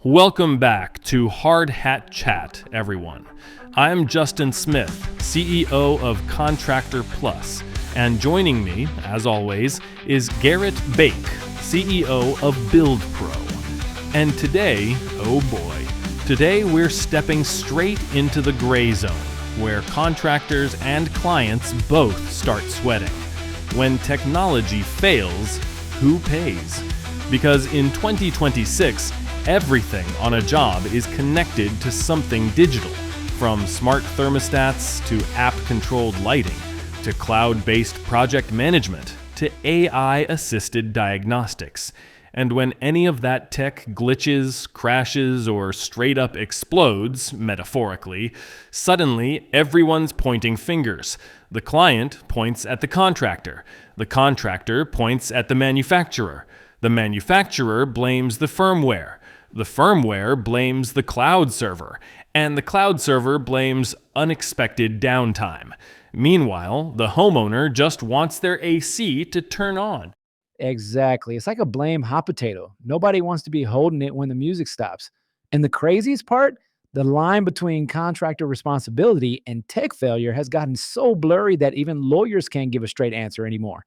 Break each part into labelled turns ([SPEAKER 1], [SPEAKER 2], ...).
[SPEAKER 1] Welcome back to Hard Hat Chat, everyone. I'm Justin Smith, CEO of Contractor Plus, and joining me, as always, is Gerritt Bake, CEO of Build Pro. And today, oh boy, today we're stepping straight into the gray zone, where contractors and clients both start sweating. When technology fails, who pays? Because in 2026, everything on a job is connected to something digital, from smart thermostats to app-controlled lighting, to cloud-based project management, to AI-assisted diagnostics. And when any of that tech glitches, crashes, or straight up explodes, metaphorically, suddenly everyone's pointing fingers. The client points at the contractor. The contractor points at the manufacturer. The manufacturer blames the firmware. The firmware blames the cloud server, and the cloud server blames unexpected downtime. Meanwhile, the homeowner just wants their AC to turn on.
[SPEAKER 2] Exactly. It's like a blame hot potato. Nobody wants to be holding it when the music stops. And the craziest part, the line between contractor responsibility and tech failure has gotten so blurry that even lawyers can't give a straight answer anymore.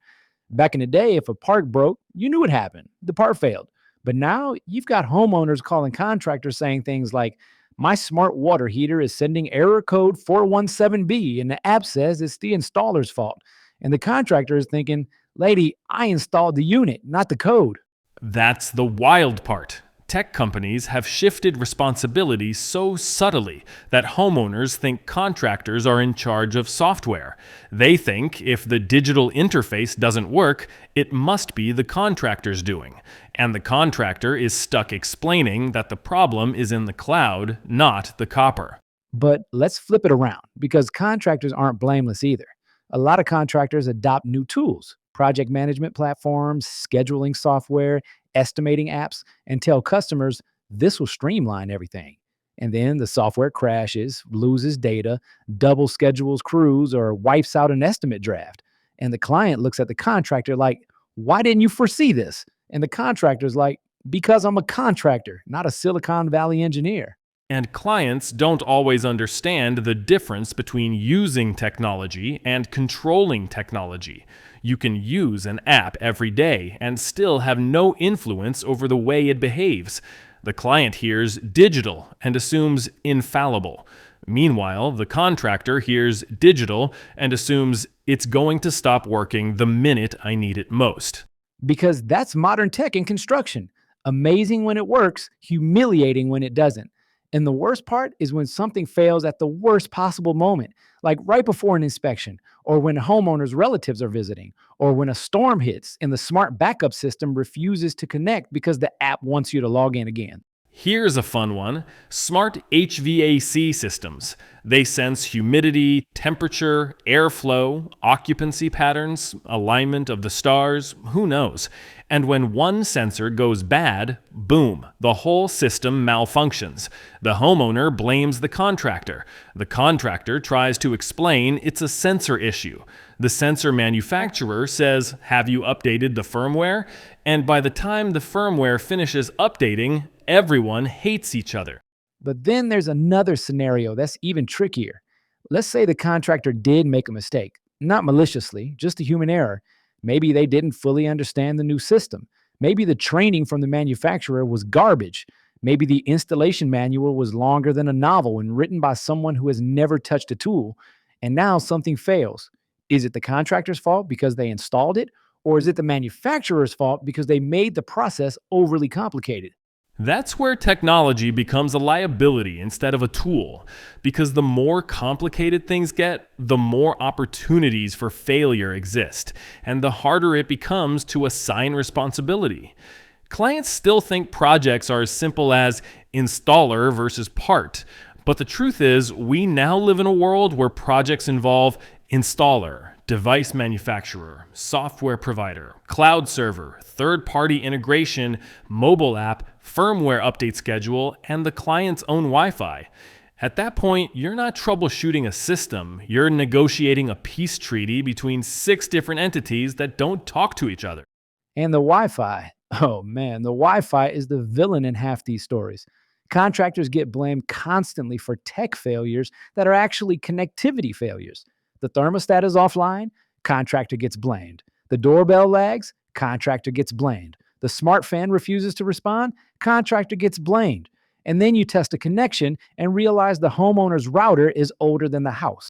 [SPEAKER 2] Back in the day, if a part broke, you knew what happened. The part failed. But now you've got homeowners calling contractors saying things like, my smart water heater is sending error code 417B, and the app says it's the installer's fault. And the contractor is thinking, lady, I installed the unit, not the code.
[SPEAKER 1] That's the wild part. Tech companies have shifted responsibility so subtly that homeowners think contractors are in charge of software. They think if the digital interface doesn't work, it must be the contractor's doing. And the contractor is stuck explaining that the problem is in the cloud, not the copper.
[SPEAKER 2] But let's flip it around because contractors aren't blameless either. A lot of contractors adopt new tools, project management platforms, scheduling software, estimating apps, and tell customers this will streamline everything. And then the software crashes, loses data, double schedules crews, or wipes out an estimate draft. And the client looks at the contractor like, why didn't you foresee this? And the contractor's like, because I'm a contractor, not a Silicon Valley engineer.
[SPEAKER 1] And clients don't always understand the difference between using technology and controlling technology. You can use an app every day and still have no influence over the way it behaves. The client hears digital and assumes infallible. Meanwhile, the contractor hears digital and assumes it's going to stop working the minute I need it most.
[SPEAKER 2] Because that's modern tech in construction. Amazing when it works, humiliating when it doesn't. And the worst part is when something fails at the worst possible moment, like right before an inspection, or when a homeowner's relatives are visiting, or when a storm hits and the smart backup system refuses to connect because the app wants you to log in again.
[SPEAKER 1] Here's a fun one: smart HVAC systems. They sense humidity, temperature, airflow, occupancy patterns, alignment of the stars, who knows. And when one sensor goes bad, boom, the whole system malfunctions. The homeowner blames the contractor. The contractor tries to explain it's a sensor issue. The sensor manufacturer says, have you updated the firmware? And by the time the firmware finishes updating, everyone hates each other.
[SPEAKER 2] But then there's another scenario that's even trickier. Let's say the contractor did make a mistake, not maliciously, just a human error. Maybe they didn't fully understand the new system. Maybe the training from the manufacturer was garbage. Maybe the installation manual was longer than a novel and written by someone who has never touched a tool. And now something fails. Is it the contractor's fault because they installed it? Or is it the manufacturer's fault because they made the process overly complicated?
[SPEAKER 1] That's where technology becomes a liability instead of a tool, because the more complicated things get, the more opportunities for failure exist, and the harder it becomes to assign responsibility. Clients still think projects are as simple as installer versus part, but the truth is, we now live in a world where projects involve installer, device manufacturer, software provider, cloud server, third-party integration, mobile app, firmware update schedule, and the client's own Wi-Fi. At that point, you're not troubleshooting a system, you're negotiating a peace treaty between 6 different entities that don't talk to each other.
[SPEAKER 2] And the Wi Fi. Oh man, the Wi Fi is the villain in half these stories. Contractors get blamed constantly for tech failures that are actually connectivity failures. The thermostat is offline, contractor gets blamed. The doorbell lags, contractor gets blamed. The smart fan refuses to respond, contractor gets blamed. And then you test a connection and realize the homeowner's router is older than the house.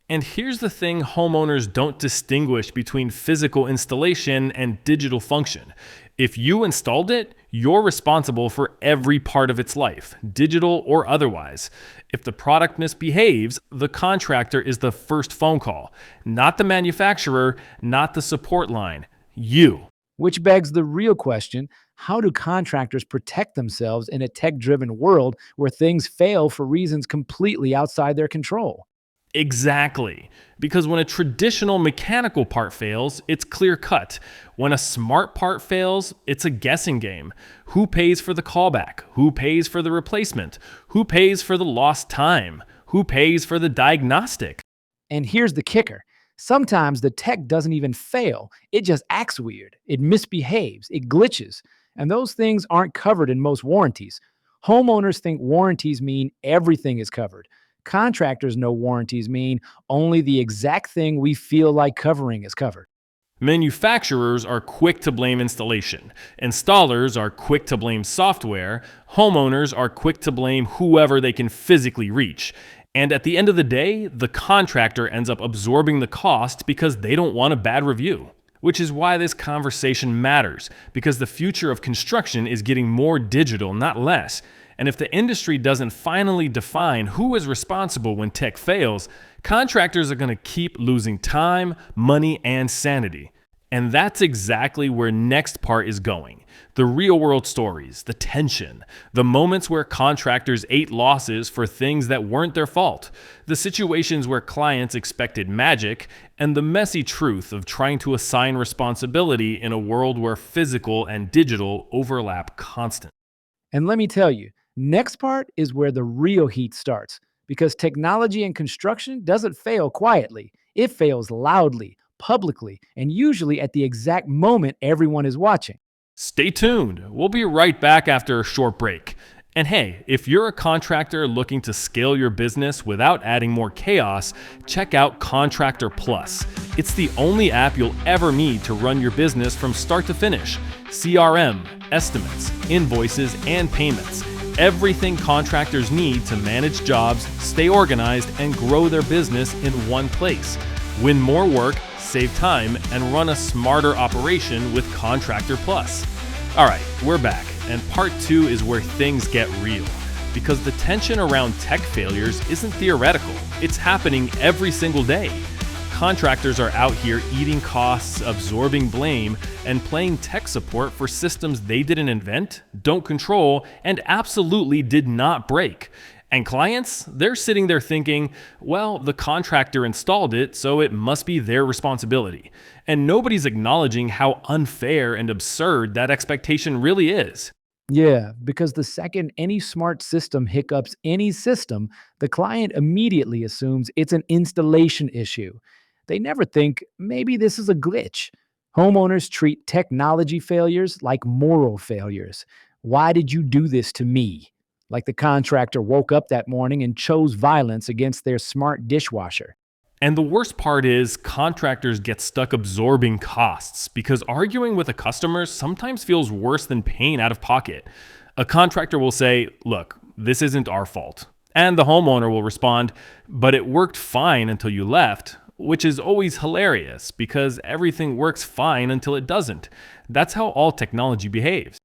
[SPEAKER 1] And here's the thing: homeowners don't distinguish between physical installation and digital function. If you installed it, you're responsible for every part of its life, digital or otherwise. If the product misbehaves, the contractor is the first phone call, not the manufacturer, not the support line, you.
[SPEAKER 2] Which begs the real question: how do contractors protect themselves in a tech driven world where things fail for reasons completely outside their control?
[SPEAKER 1] Exactly. Because when a traditional mechanical part fails, it's clear cut. When a smart part fails, it's a guessing game. Who pays for the callback? Who pays for the replacement? Who pays for the lost time? Who pays for the diagnostic?
[SPEAKER 2] And here's the kicker: sometimes the tech doesn't even fail, it just acts weird, it misbehaves, it glitches. And those things aren't covered in most warranties. Homeowners think warranties mean everything is covered. Contractors know warranties mean only the exact thing we feel like covering is covered.
[SPEAKER 1] Manufacturers are quick to blame installation. Installers are quick to blame software. Homeowners are quick to blame whoever they can physically reach. And at the end of the day, the contractor ends up absorbing the cost because they don't want a bad review. Which is why this conversation matters, because the future of construction is getting more digital, not less. And if the industry doesn't finally define who is responsible when tech fails, contractors are going to keep losing time, money, and sanity. And that's exactly where next part is going. The real world stories, the tension, the moments where contractors ate losses for things that weren't their fault, the situations where clients expected magic, and the messy truth of trying to assign responsibility in a world where physical and digital overlap constantly.
[SPEAKER 2] And let me tell you, next part is where the real heat starts, because technology and construction doesn't fail quietly. It fails loudly, publicly, and usually at the exact moment everyone is watching.
[SPEAKER 1] Stay tuned. We'll be right back after a short break. And hey, if you're a contractor looking to scale your business without adding more chaos, check out Contractor Plus. It's the only app you'll ever need to run your business from start to finish. CRM, estimates, invoices, and payments. Everything contractors need to manage jobs, stay organized, and grow their business in one place. Win more work, save time, and run a smarter operation with Contractor Plus. All right, we're back, and part 2 is where things get real. Because the tension around tech failures isn't theoretical, it's happening every single day. Contractors are out here eating costs, absorbing blame, and playing tech support for systems they didn't invent, don't control, and absolutely did not break. And clients, they're sitting there thinking, well, the contractor installed it, so it must be their responsibility. And nobody's acknowledging how unfair and absurd that expectation really is.
[SPEAKER 2] Yeah, because the second any smart system hiccups any system, the client immediately assumes it's an installation issue. They never think maybe this is a glitch. Homeowners treat technology failures like moral failures. Why did you do this to me? Like the contractor woke up that morning and chose violence against their smart dishwasher.
[SPEAKER 1] And the worst part is contractors get stuck absorbing costs because arguing with a customer sometimes feels worse than paying out of pocket. A contractor will say, look, this isn't our fault. And the homeowner will respond, but it worked fine until you left, which is always hilarious because everything works fine until it doesn't. That's how all technology behaves.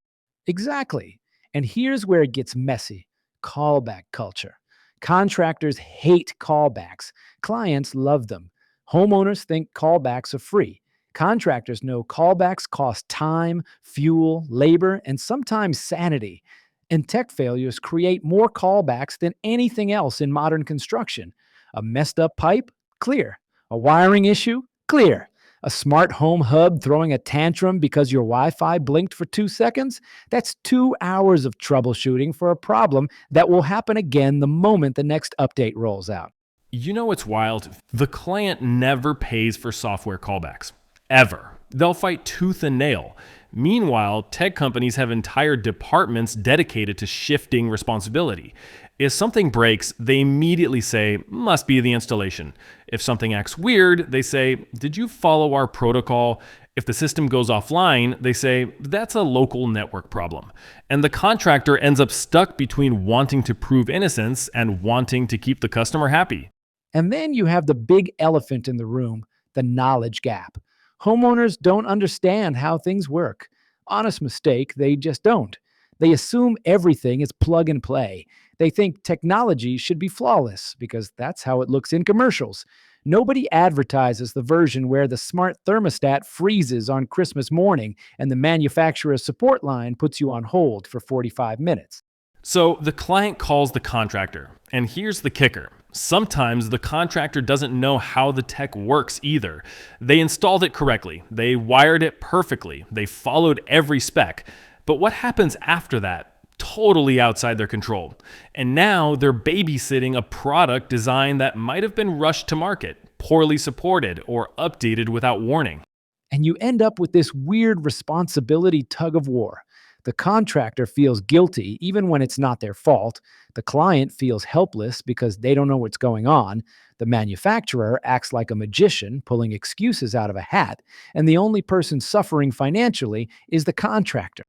[SPEAKER 2] Exactly. And here's where it gets messy: callback culture. Contractors hate callbacks. Clients love them. Homeowners think callbacks are free. Contractors know callbacks cost time, fuel, labor, and sometimes sanity. And tech failures create more callbacks than anything else in modern construction. A messed up pipe? Clear. A wiring issue? Clear. A smart home hub throwing a tantrum because your Wi Fi blinked for 2 seconds? That's 2 hours of troubleshooting for a problem that will happen again the moment the next update rolls out.
[SPEAKER 1] You know what's wild? The client never pays for software callbacks. Ever. They'll fight tooth and nail. Meanwhile, tech companies have entire departments dedicated to shifting responsibility. If something breaks, they immediately say, must be the installation. If something acts weird, they say, did you follow our protocol? If the system goes offline, they say, that's a local network problem. And the contractor ends up stuck between wanting to prove innocence and wanting to keep the customer happy.
[SPEAKER 2] And then you have the big elephant in the room, the knowledge gap. Homeowners don't understand how things work. Honest mistake, they just don't. They assume everything is plug and play. They think technology should be flawless because that's how it looks in commercials. Nobody advertises the version where the smart thermostat freezes on Christmas morning and the manufacturer's support line puts you on hold for 45 minutes.
[SPEAKER 1] So the client calls the contractor, and here's the kicker. Sometimes the contractor doesn't know how the tech works either. They installed it correctly, they wired it perfectly, they followed every spec. But what happens after that? Totally outside their control. And now they're babysitting a product design that might have been rushed to market, poorly supported, or updated without warning.
[SPEAKER 2] And you end up with this weird responsibility tug of war. The contractor feels guilty even when it's not their fault. The client feels helpless because they don't know what's going on. The manufacturer acts like a magician, pulling excuses out of a hat. And the only person suffering financially is the contractor.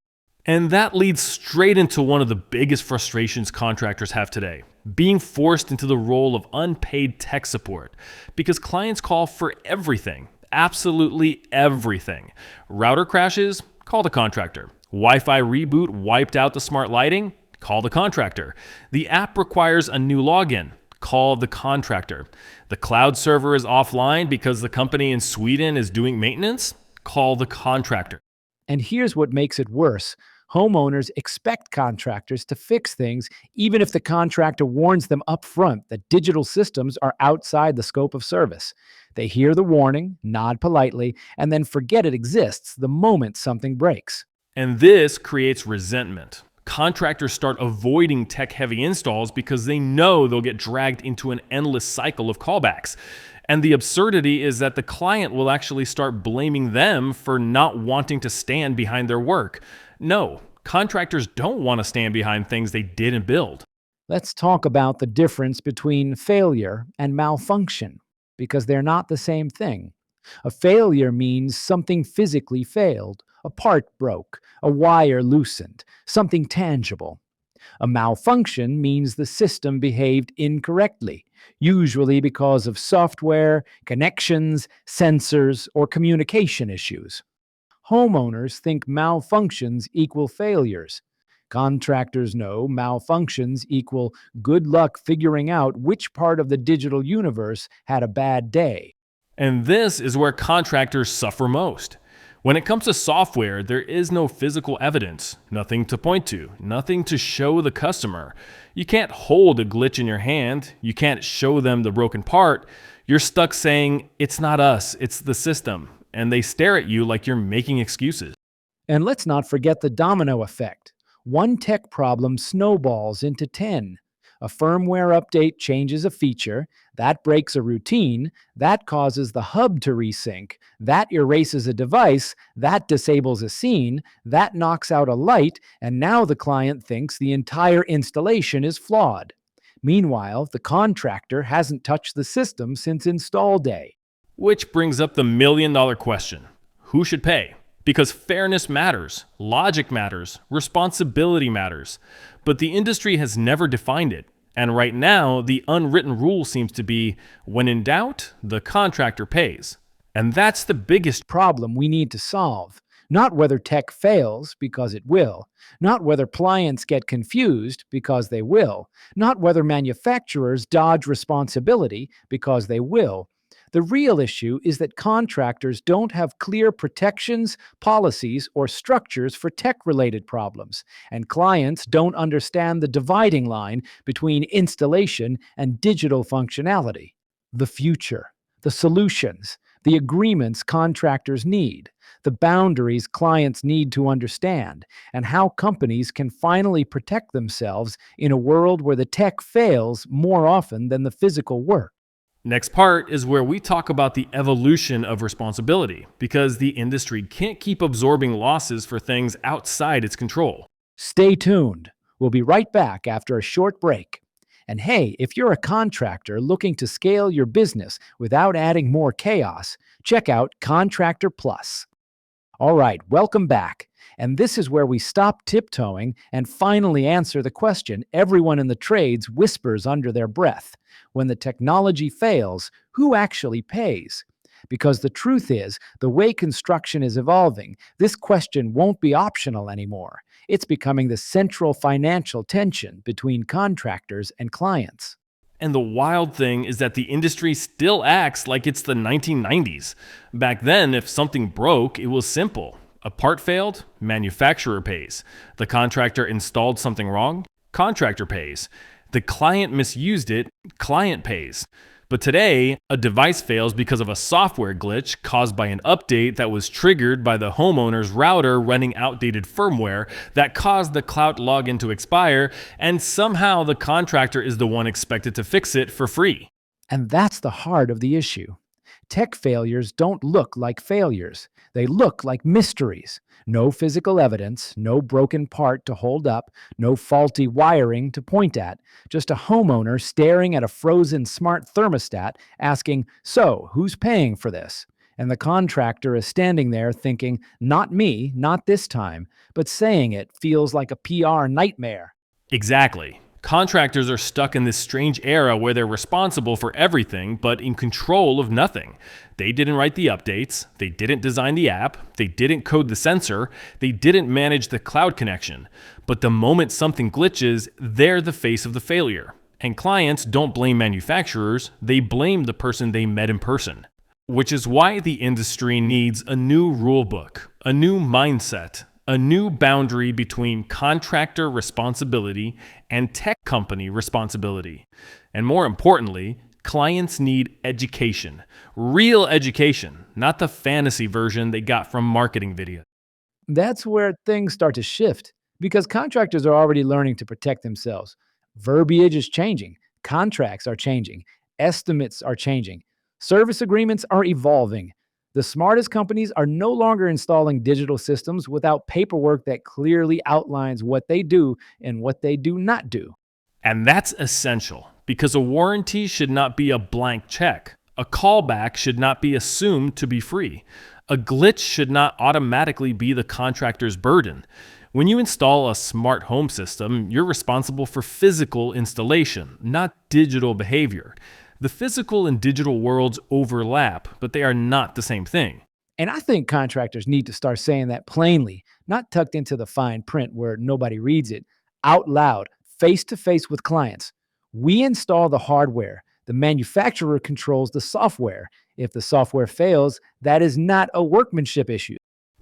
[SPEAKER 1] And that leads straight into one of the biggest frustrations contractors have today, being forced into the role of unpaid tech support, because clients call for everything, absolutely everything. Router crashes, call the contractor. Wi-Fi reboot wiped out the smart lighting, call the contractor. The app requires a new login, call the contractor. The cloud server is offline because the company in Sweden is doing maintenance, call the contractor.
[SPEAKER 2] And here's what makes it worse. Homeowners expect contractors to fix things even if the contractor warns them up front that digital systems are outside the scope of service. They hear the warning, nod politely, and then forget it exists the moment something breaks.
[SPEAKER 1] And this creates resentment. Contractors start avoiding tech-heavy installs because they know they'll get dragged into an endless cycle of callbacks. And the absurdity is that the client will actually start blaming them for not wanting to stand behind their work. No, contractors don't want to stand behind things they didn't build.
[SPEAKER 2] Let's talk about the difference between failure and malfunction, because they're not the same thing. A failure means something physically failed, a part broke, a wire loosened, something tangible. A malfunction means the system behaved incorrectly, usually because of software, connections, sensors, or communication issues. Homeowners think malfunctions equal failures. Contractors know malfunctions equal good luck figuring out which part of the digital universe had a bad day.
[SPEAKER 1] And this is where contractors suffer most. When it comes to software, there is no physical evidence, nothing to point to, nothing to show the customer. You can't hold a glitch in your hand, you can't show them the broken part. You're stuck saying, it's not us, it's the system. And they stare at you like you're making excuses.
[SPEAKER 2] And let's not forget the domino effect. One tech problem snowballs into 10. A firmware update changes a feature, that breaks a routine, that causes the hub to resync, that erases a device, that disables a scene, that knocks out a light, and now the client thinks the entire installation is flawed. Meanwhile, the contractor hasn't touched the system since install day.
[SPEAKER 1] Which brings up the million-dollar question. Who should pay? Because fairness matters, logic matters, responsibility matters. But the industry has never defined it. And right now, the unwritten rule seems to be, when in doubt, the contractor pays. And that's the biggest
[SPEAKER 2] Problem we need to solve. Not whether tech fails, because it will. Not whether clients get confused, because they will. Not whether manufacturers dodge responsibility, because they will. The real issue is that contractors don't have clear protections, policies, or structures for tech-related problems, and clients don't understand the dividing line between installation and digital functionality. The future, the solutions, the agreements contractors need, the boundaries clients need to understand, and how companies can finally protect themselves in a world where the tech fails more often than the physical work.
[SPEAKER 1] Next part is where we talk about the evolution of responsibility, because the industry can't keep absorbing losses for things outside its control.
[SPEAKER 2] Stay tuned. We'll be right back after a short break. And hey, if you're a contractor looking to scale your business without adding more chaos, check out Contractor Plus. All right, welcome back. And this is where we stop tiptoeing and finally answer the question everyone in the trades whispers under their breath. When the technology fails, who actually pays? Because the truth is, the way construction is evolving, this question won't be optional anymore. It's becoming the central financial tension between contractors and clients.
[SPEAKER 1] And the wild thing is that the industry still acts like it's the 1990s. Back then, if something broke, it was simple. A part failed, manufacturer pays. The contractor installed something wrong, contractor pays. The client misused it, client pays. But today, a device fails because of a software glitch caused by an update that was triggered by the homeowner's router running outdated firmware that caused the cloud login to expire, and somehow the contractor is the one expected to fix it for free.
[SPEAKER 2] And that's the heart of the issue. Tech failures don't look like failures. They look like mysteries. No physical evidence, no broken part to hold up, no faulty wiring to point at. Just a homeowner staring at a frozen smart thermostat asking, "So, who's paying for this?" And the contractor is standing there thinking, "Not me, not this time." But saying it feels like a PR nightmare.
[SPEAKER 1] Exactly. Contractors are stuck in this strange era where they're responsible for everything but in control of nothing. They didn't write the updates, they didn't design the app, they didn't code the sensor, they didn't manage the cloud connection. But the moment something glitches, they're the face of the failure. And clients don't blame manufacturers, they blame the person they met in person. Which is why the industry needs a new rule book, a new mindset, a new boundary between contractor responsibility and tech company responsibility. And more importantly, clients need education, real education, not the fantasy version they got from marketing videos.
[SPEAKER 2] That's where things start to shift because contractors are already learning to protect themselves. Verbiage is changing, contracts are changing, estimates are changing, service agreements are evolving. The smartest companies are no longer installing digital systems without paperwork that clearly outlines what they do and what they do not do.
[SPEAKER 1] And that's essential because a warranty should not be a blank check. A callback should not be assumed to be free. A glitch should not automatically be the contractor's burden. When you install a smart home system, you're responsible for physical installation, not digital behavior. The physical and digital worlds overlap, but they are not the same thing.
[SPEAKER 2] And I think contractors need to start saying that plainly, not tucked into the fine print where nobody reads it, out loud, face to face with clients. We install the hardware. The manufacturer controls the software. If the software fails, that is not a workmanship issue.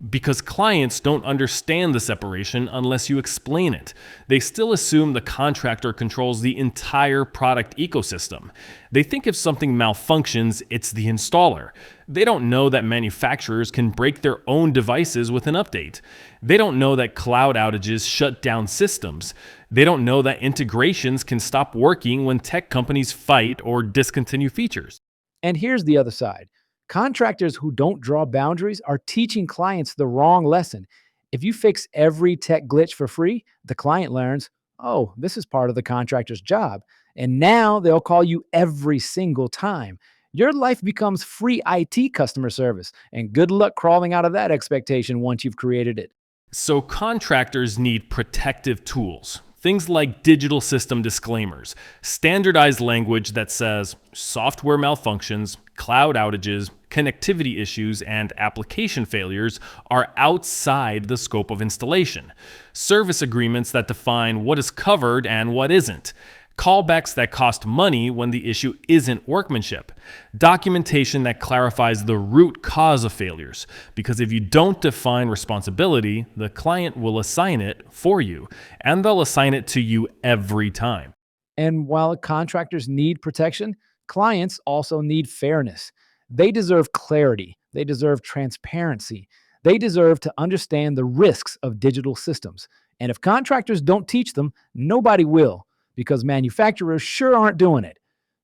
[SPEAKER 1] Because clients don't understand the separation unless you explain it. They still assume the contractor controls the entire product ecosystem. They think if something malfunctions, it's the installer. They don't know that manufacturers can break their own devices with an update. They don't know that cloud outages shut down systems. They don't know that integrations can stop working when tech companies fight or discontinue features.
[SPEAKER 2] And here's the other side. Contractors who don't draw boundaries are teaching clients the wrong lesson. If you fix every tech glitch for free, the client learns, oh, this is part of the contractor's job. And now they'll call you every single time. Your life becomes free IT customer service. And good luck crawling out of that expectation once you've created it.
[SPEAKER 1] So contractors need protective tools. Things like digital system disclaimers, standardized language that says software malfunctions, cloud outages, connectivity issues, and application failures are outside the scope of installation. Service agreements that define what is covered and what isn't. Callbacks that cost money when the issue isn't workmanship. Documentation that clarifies the root cause of failures. Because if you don't define responsibility, the client will assign it for you, and they'll assign it to you every time.
[SPEAKER 2] And while contractors need protection, clients also need fairness. They deserve clarity. They deserve transparency. They deserve to understand the risks of digital systems. And if contractors don't teach them, nobody will, because manufacturers sure aren't doing it.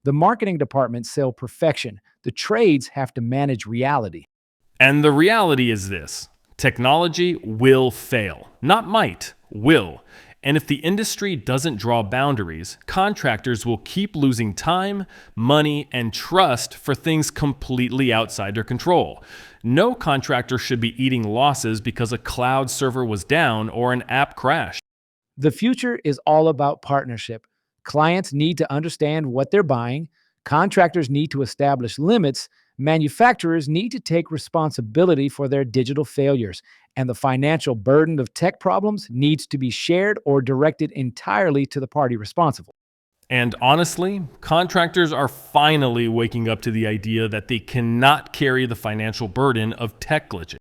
[SPEAKER 2] The marketing departments sell perfection. The trades have to manage reality.
[SPEAKER 1] And the reality is this: technology will fail. Not might, will. And if the industry doesn't draw boundaries, contractors will keep losing time, money, and trust for things completely outside their control. No contractor should be eating losses because a cloud server was down or an app crashed.
[SPEAKER 2] The future is all about partnership. Clients need to understand what they're buying. Contractors need to establish limits. Manufacturers need to take responsibility for their digital failures. And the financial burden of tech problems needs to be shared or directed entirely to the party responsible.
[SPEAKER 1] And honestly, contractors are finally waking up to the idea that they cannot carry the financial burden of tech glitches.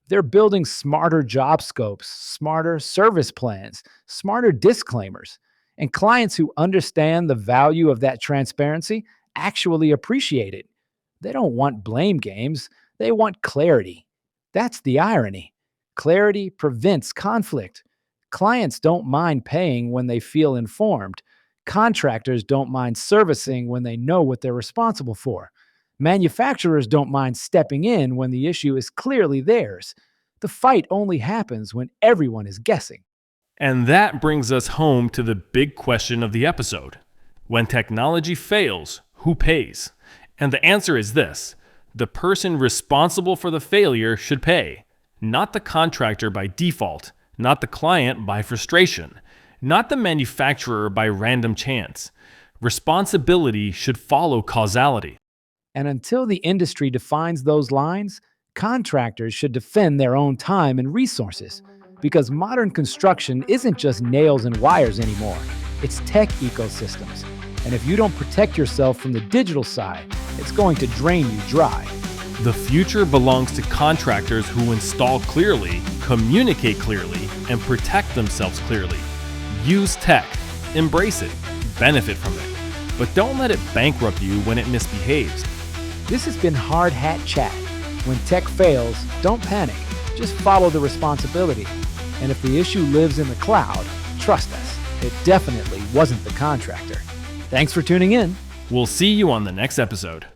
[SPEAKER 2] They're building smarter job scopes, smarter service plans, smarter disclaimers. And clients who understand the value of that transparency actually appreciate it. They don't want blame games, they want clarity. That's the irony. Clarity prevents conflict. Clients don't mind paying when they feel informed. Contractors don't mind servicing when they know what they're responsible for. Manufacturers don't mind stepping in when the issue is clearly theirs. The fight only happens when everyone is guessing.
[SPEAKER 1] And that brings us home to the big question of the episode. When technology fails, who pays? And the answer is this: the person responsible for the failure should pay. Not the contractor by default, not the client by frustration, not the manufacturer by random chance. Responsibility should follow causality.
[SPEAKER 2] And until the industry defines those lines, contractors should defend their own time and resources. Because modern construction isn't just nails and wires anymore, it's tech ecosystems. And if you don't protect yourself from the digital side, it's going to drain you dry.
[SPEAKER 1] The future belongs to contractors who install clearly, communicate clearly, and protect themselves clearly. Use tech, embrace it, benefit from it, but don't let it bankrupt you when it misbehaves.
[SPEAKER 2] This has been Hard Hat Chat. When tech fails, don't panic. Just follow the responsibility. And if the issue lives in the cloud, trust us, it definitely wasn't the contractor. Thanks for tuning in.
[SPEAKER 1] We'll see you on the next episode.